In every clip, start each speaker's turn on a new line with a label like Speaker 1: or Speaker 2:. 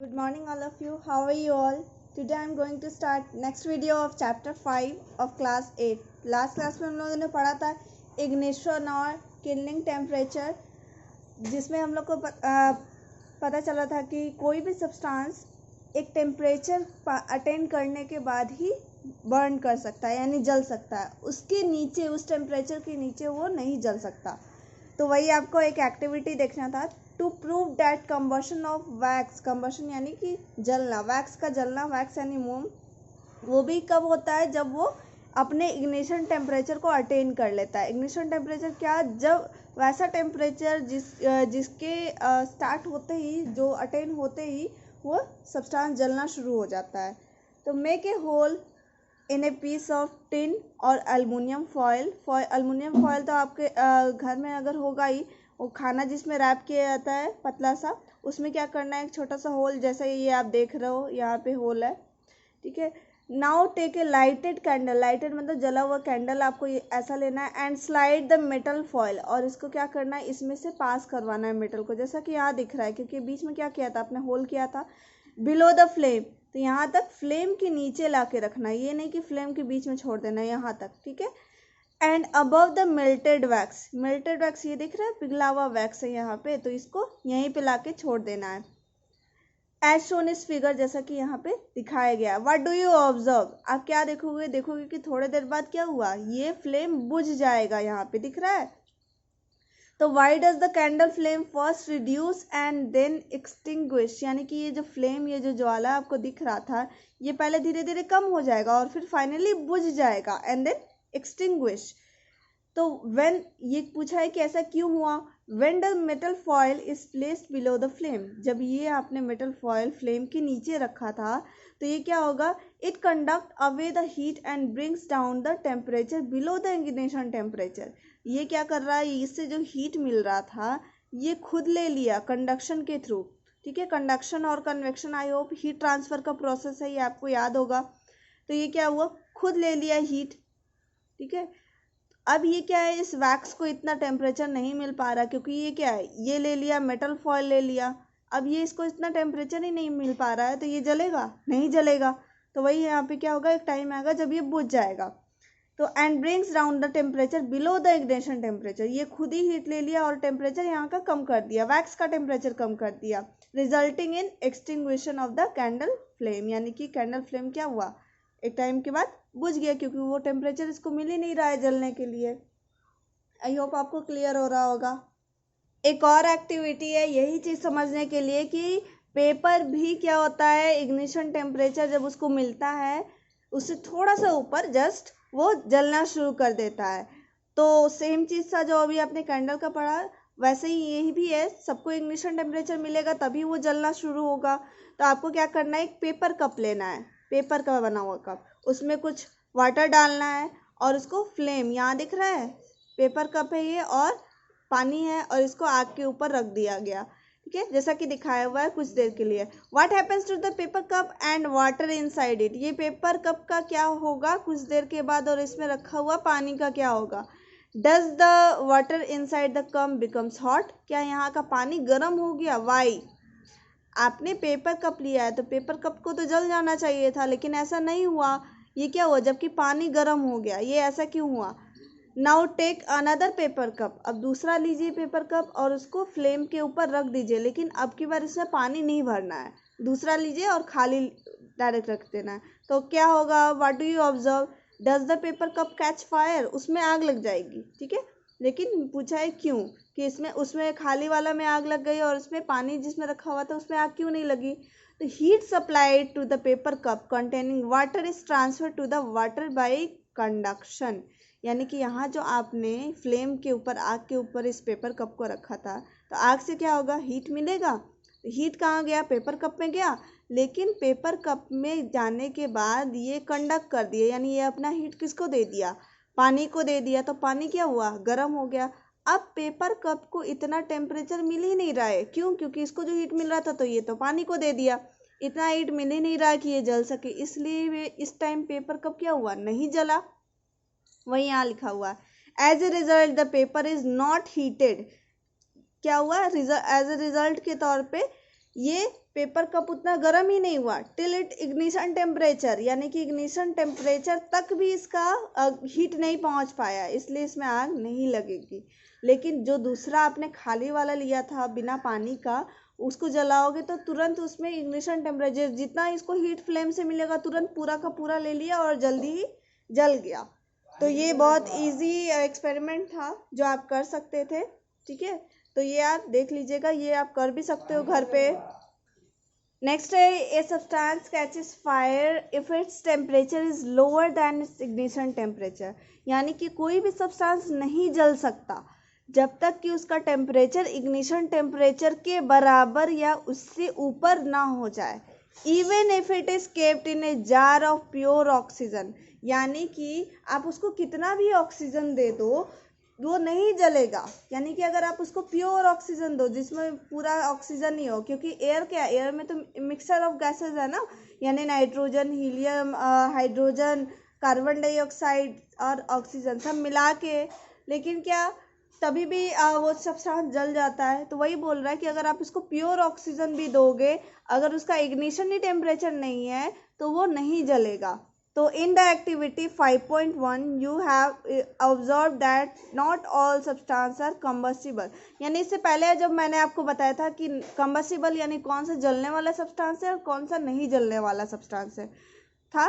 Speaker 1: Good morning all of you. How are you all? Today I am going to start next video of chapter 5 of class 8. Last class में हम लोगों ने पढ़ा था ignition और killing temperature, जिसमें हम लोग को पता चला था कि कोई भी सब्सटेंस एक टेम्परेचर अटेंड करने के बाद ही बर्न कर सकता है, यानी जल सकता है। उसके नीचे, उस टेम्परेचर के नीचे वो नहीं जल सकता। तो वही आपको एक एक्टिविटी देखना था, to prove that combustion of wax. Combustion यानी कि जलना, वैक्स का जलना, वैक्स यानी मोम, वो भी कब होता है? जब वो अपने इग्निशन टेम्परेचर को अटेन कर लेता है। इग्निशन टेम्परेचर क्या? जब वैसा टेम्परेचर जिसके स्टार्ट होते ही, जो अटेन होते ही वो सब्सटेंस जलना शुरू हो जाता है। तो make a hole in a piece of tin और एल्युमिनियम फॉयल। एल्युमिनियम फॉयल तो आपके घर में अगर होगा ही, वो खाना जिसमें रैप किया जाता है पतला सा, उसमें क्या करना है, एक छोटा सा होल, जैसे ये आप देख रहे हो यहाँ पे होल है, ठीक है। Now take a lighted candle, lighted मतलब जला हुआ कैंडल आपको ऐसा लेना है, and slide the metal foil, और इसको क्या करना है, इसमें से पास करवाना है मेटल को, जैसा कि यहाँ दिख रहा है, क्योंकि बीच में क्या किया था आपने, होल किया था। बिलो द फ्लेम, तो यहाँ तक फ्लेम के नीचे ला के रखना है, ये नहीं कि फ्लेम के बीच में छोड़ देना है, यहाँ तक, ठीक है। And above the melted wax, melted wax ये दिख रहा है, पिघला हुआ वैक्स है यहाँ पे, तो इसको यहीं पे लाके छोड़ देना है। एज शोन इस फिगर, जैसा कि यहाँ पे दिखाया गया। व्हाट डू यू ऑब्जर्व, आप क्या देखोगे कि थोड़ी देर बाद क्या हुआ, ये फ्लेम बुझ जाएगा, यहाँ पे दिख रहा है। तो why does the candle flame first reduce and then extinguish, यानी कि ये जो फ्लेम, ये जो ज्वाला आपको दिख रहा था, ये पहले धीरे धीरे कम हो जाएगा और फिर फाइनली बुझ जाएगा, एंड देन एक्सटिंग्विश। तो व्हेन, ये पूछा है कि ऐसा क्यों हुआ। When the metal foil is placed below the flame, जब ये आपने मेटल फॉयल फ्लेम के नीचे रखा था, तो ये क्या होगा, it conduct away the heat and brings down the temperature below the ignition temperature. ये क्या कर रहा है, इससे जो हीट मिल रहा था ये खुद ले लिया कंडक्शन के थ्रू, ठीक है। कंडक्शन और convection, I hope heat transfer का प्रोसेस है, ये आपको याद होगा। तो ये क्या हुआ, खुद ले लिया हीट, ठीक है। अब ये क्या है, इस वैक्स को इतना टेम्परेचर नहीं मिल पा रहा, क्योंकि ये क्या है, ये ले लिया, मेटल फॉयल ले लिया, अब ये इसको इतना टेम्परेचर ही नहीं मिल पा रहा है, तो ये जलेगा नहीं, जलेगा। तो वही यहाँ पे क्या होगा, एक टाइम आएगा जब ये बुझ जाएगा। तो and brings down the temperature below the ignition temperature, ये खुद ही हीट ले लिया और टेम्परेचर यहाँ का कम कर दिया, वैक्स का टेम्परेचर कम कर दिया, resulting in extinguishing of the candle flame, यानी कि कैंडल फ्लेम क्या हुआ, एक टाइम के बाद बुझ गया, क्योंकि वो टेम्परेचर इसको मिल ही नहीं रहा है जलने के लिए। आई होप आपको क्लियर हो रहा होगा। एक और एक्टिविटी है यही चीज़ समझने के लिए कि पेपर भी क्या होता है, इग्निशन टेम्परेचर जब उसको मिलता है उससे थोड़ा सा ऊपर जस्ट वो जलना शुरू कर देता है। तो सेम चीज़ सा जो अभी आपने कैंडल का पढ़ा, वैसे ही यही भी है, सबको इग्निशन टेम्परेचर मिलेगा तभी वो जलना शुरू होगा। तो आपको क्या करना है, एक पेपर कप लेना है, पेपर का बना हुआ कप, उसमें कुछ वाटर डालना है और उसको फ्लेम, यहाँ दिख रहा है पेपर कप है ये, और पानी है, और इसको आग के ऊपर रख दिया गया, ठीक है, जैसा कि दिखाया हुआ है कुछ देर के लिए। What happens to the paper cup and water inside it, ये पेपर कप का क्या होगा कुछ देर के बाद, और इसमें रखा हुआ पानी का क्या होगा। Does the water inside the cup becomes hot, क्या यहाँ का पानी गर्म हो गया। वाई, आपने पेपर कप लिया है तो पेपर कप को तो जल जाना चाहिए था, लेकिन ऐसा नहीं हुआ, ये क्या हुआ, जबकि पानी गर्म हो गया, ये ऐसा क्यों हुआ। Now take another paper cup, अब दूसरा लीजिए पेपर कप और उसको फ्लेम के ऊपर रख दीजिए, लेकिन अब की बार इसमें पानी नहीं भरना है, दूसरा लीजिए और खाली डायरेक्ट रख देना है। तो क्या होगा, what do you observe, does the paper cup catch fire, उसमें आग लग जाएगी, ठीक है। लेकिन पूछा है क्यों, कि इसमें, उसमें खाली वाला में आग लग गई और उसमें पानी जिसमें रखा हुआ था उसमें आग क्यों नहीं लगी। तो heat supplied to the paper cup containing water is transfer to the water by conduction, यानी कि यहाँ जो आपने फ्लेम के ऊपर, आग के ऊपर इस पेपर कप को रखा था, तो आग से क्या होगा, हीट मिलेगा, हीट कहाँ गया, पेपर कप में गया, लेकिन पेपर कप में जाने के बाद ये कंडक्ट कर दिया, यानी ये अपना हीट किसको दे दिया, पानी को दे दिया, तो पानी क्या हुआ, गर्म हो गया। अब पेपर कप को इतना टेम्परेचर मिल ही नहीं रहा है, क्यों, क्योंकि इसको जो हीट मिल रहा था तो ये तो पानी को दे दिया, इतना हीट मिल ही नहीं रहा कि ये जल सके, इसलिए इस टाइम पेपर कप क्या हुआ, नहीं जला। वही यहाँ लिखा हुआ है, as a result the paper is not heated, क्या हुआ, एज ए रिजल्ट के तौर पे ये पेपर कप उतना गर्म ही नहीं हुआ टिल इट इग्निशन टेम्परेचर, यानी कि इग्निशन टेम्परेचर तक भी इसका हीट नहीं पहुंच पाया, इसलिए इसमें आग नहीं लगेगी। लेकिन जो दूसरा आपने खाली वाला लिया था बिना पानी का, उसको जलाओगे तो तुरंत उसमें इग्निशन टेम्परेचर जितना इसको हीट फ्लेम से मिलेगा तुरंत पूरा का पूरा ले लिया और जल्दी ही जल गया। तो ये बहुत इजी एक्सपेरिमेंट था जो आप कर सकते थे, ठीक है। तो ये आप देख लीजिएगा, ये आप कर भी सकते हो घर पे। नेक्स्ट है a substance catches fire if its temperature is lower than it's ignition temperature, यानी कि कोई भी सब्सटेंस नहीं जल सकता जब तक कि उसका टेम्परेचर इग्निशन टेम्परेचर के बराबर या उससे ऊपर ना हो जाए, even if it is kept in a jar of pure oxygen, यानी कि आप उसको कितना भी ऑक्सीजन दे दो वो नहीं जलेगा। यानी कि अगर आप उसको प्योर ऑक्सीजन दो जिसमें पूरा ऑक्सीजन नहीं हो, क्योंकि एयर क्या है, एयर में तो मिक्सचर ऑफ गैसेस है ना, यानी nitrogen, helium, hydrogen, carbon dioxide और ऑक्सीजन सब मिला के, लेकिन क्या तभी भी वो सब्सटेंस जल जाता है। तो वही बोल रहा है कि अगर आप इसको प्योर ऑक्सीजन भी दोगे, अगर उसका इग्निशन ही टेम्परेचर नहीं है तो वो नहीं जलेगा। तो in the activity 5.1 you have observe that not all substance are combustible, यानी इससे पहले जब मैंने आपको बताया था कि कंबस्टिबल यानी कौन सा जलने वाला सब्सटेंस है और कौन सा नहीं जलने वाला सब्सटेंस है था।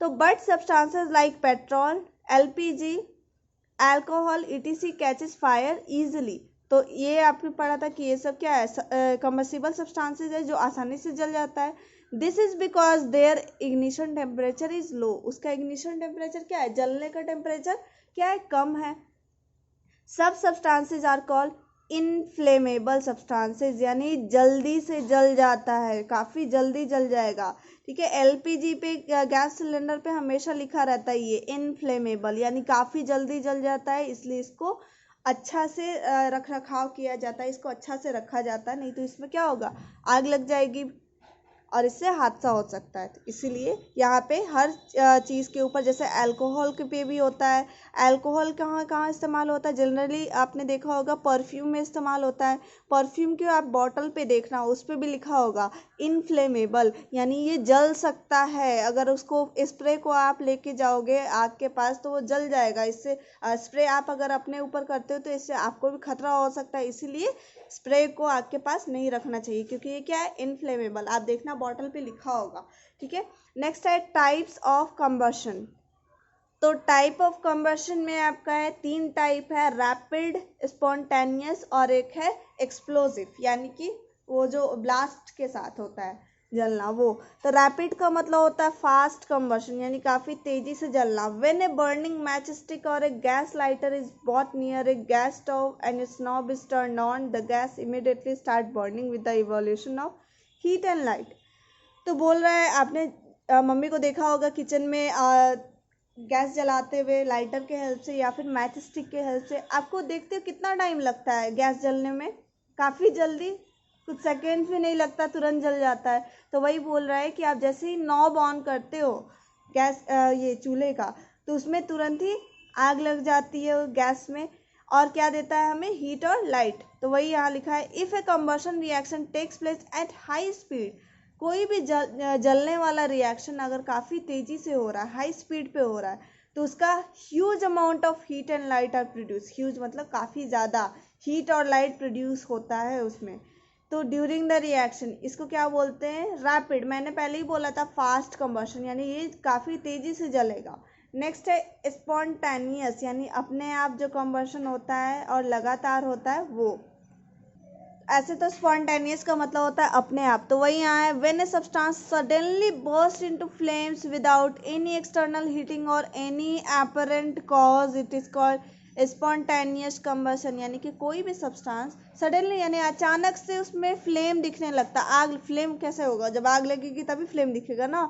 Speaker 1: तो but substances like petrol, LPG, alcohol etc catches fire easily, तो ये आपने पढ़ा था कि ये सब क्या है, कंबस्टिबल सब्सटेंसेस है जो आसानी से जल जाता है। This is because there ignition temperature is low, उसका इग्निशन टेम्परेचर क्या है, जलने का टेम्परेचर क्या है, कम है। सब substances are called inflammable substances, यानी जल्दी से जल जाता है, काफ़ी जल्दी जल जाएगा, ठीक है। एलपीजी पे, गैस सिलेंडर पे हमेशा लिखा रहता है ये इनफ्लेमेबल, यानी काफ़ी जल्दी जल जाता है, इसलिए इसको अच्छा से रख रखाव किया जाता है, इसको अच्छा से रखा जाता है, नहीं तो इसमें क्या होगा, आग लग जाएगी और इससे हादसा हो सकता है। तो इसीलिए यहाँ पे हर चीज़ के ऊपर, जैसे अल्कोहल के पे भी होता है, अल्कोहल कहाँ कहाँ इस्तेमाल होता है, जनरली आपने देखा होगा परफ्यूम में इस्तेमाल होता है। परफ्यूम के आप बॉटल पे देखना, उस पर भी लिखा होगा इनफ्लेमेबल, यानी ये जल सकता है। अगर उसको स्प्रे को आप लेके जाओगे आग के पास तो वो जल जाएगा, इससे स्प्रे आप अगर अपने ऊपर करते हो तो इससे आपको भी खतरा हो सकता है, इसीलिए स्प्रे को आग के पास नहीं रखना चाहिए, क्योंकि ये क्या है, इनफ्लेमेबल। आप देखना बॉटल पे लिखा होगा, ठीक है। नेक्स्ट है टाइप्स ऑफ कंबशन। तो टाइप ऑफ कंबशन में आपका है 3 टाइप है, रैपिड, स्पॉन्टेनियस और एक है एक्सप्लोसिव, यानी कि वो जो ब्लास्ट के साथ होता है जलना वो। तो रैपिड का मतलब होता है फास्ट कंबशन, यानी काफ़ी तेजी से जलना। When a burning match stick और a gas lighter is brought near a gas stove and its knob is turned on, the gas immediately start burning with the evolution of heat and light. तो बोल रहा है आपने mummy को देखा होगा kitchen में गैस जलाते हुए लाइटर के हेल्प से या फिर मैच स्टिक के हेल्प से, आपको देखते हो कितना टाइम लगता है गैस जलने में, काफ़ी जल्दी, कुछ सेकेंड्स भी नहीं लगता, तुरंत जल जाता है। तो वही बोल रहा है कि आप जैसे ही नॉब ऑन करते हो गैस ये चूल्हे का, तो उसमें तुरंत ही आग लग जाती है गैस में, और क्या देता है हमें, हीट और लाइट। तो वही यहाँ लिखा है, if a combustion reaction takes place at high speed, कोई भी जलने वाला रिएक्शन अगर काफ़ी तेज़ी से हो रहा है, हाई स्पीड पे हो रहा है, तो उसका huge amount of heat and light are produce, huge मतलब काफ़ी ज़्यादा हीट और लाइट प्रोड्यूस होता है उसमें। तो ड्यूरिंग द रिएक्शन इसको क्या बोलते हैं, रैपिड। मैंने पहले ही बोला था फास्ट कंबशन, यानी ये काफ़ी तेज़ी से जलेगा। नेक्स्ट है स्पॉन्टेनियस, यानी अपने आप जो कंबशन होता है और लगातार होता है वो। ऐसे तो स्पॉन्टेनियस का मतलब होता है अपने आप, तो वही यहाँ है, when a substance suddenly burst into flames without any external heating और any apparent cause, it is called spontaneous combustion, यानी कि कोई भी सब्सटेंस सडनली यानी अचानक से उसमें फ्लेम दिखने लगता। आग फ्लेम कैसे होगा, जब आग लगेगी तभी फ्लेम दिखेगा ना।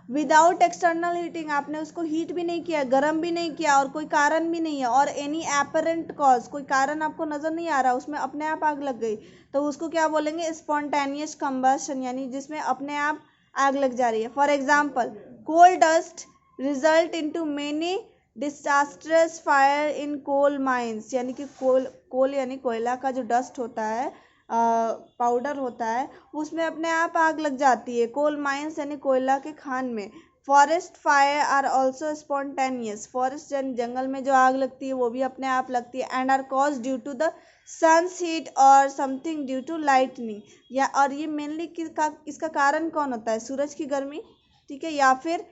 Speaker 1: विदाउट एक्सटर्नल हीटिंग, आपने उसको हीट भी नहीं किया, गर्म भी नहीं किया और कोई कारण भी नहीं है, और एनी अपरेंट कॉज, कोई कारण आपको नज़र नहीं आ रहा, उसमें अपने आप आग लग गई, तो उसको क्या बोलेंगे, स्पॉन्टेनियस कंबशन, यानी जिसमें अपने आप आग लग जा रही है। For example coal dust result into many disastrous fire in coal mines, यानी कि कोल यानी कोयला का जो डस्ट होता है पाउडर होता है उसमें अपने आप आग लग जाती है। कोल माइंस यानी कोयला के खान में। Forest fire are also spontaneous, forest जंगल में जो आग लगती है वो भी अपने आप लगती है। And are cause due to the sun's heat और समथिंग ड्यू टू लाइटनिंग, या और ये मेनली इसका कारण कौन होता है? सूरज की गर्मी, ठीक है, या फिर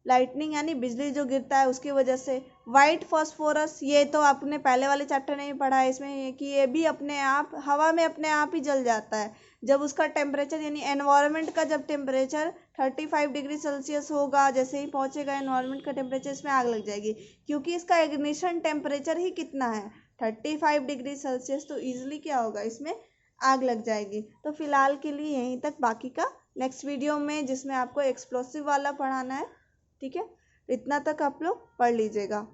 Speaker 1: लाइटनिंग यानी बिजली जो गिरता है उसकी वजह से। वाइट फॉस्फोरस, ये तो आपने पहले वाले चैप्टर में भी पढ़ा है इसमें कि ये भी अपने आप हवा में अपने आप ही जल जाता है जब उसका टेम्परेचर यानी एनवायरनमेंट का जब टेम्परेचर 35 डिग्री सेल्सियस होगा, जैसे ही पहुंचेगा एनवायरनमेंट का टेम्परेचर, इसमें आग लग जाएगी क्योंकि इसका इग्निशन टेम्परेचर ही कितना है 35 डिग्री सेल्सियस, तो ईजिली क्या होगा इसमें आग लग जाएगी। तो फिलहाल के लिए यहीं तक, बाकी का नेक्स्ट वीडियो में जिसमें आपको एक्सप्लोसिव वाला पढ़ाना है, ठीक है, इतना तक आप लोग पढ़ लीजिएगा।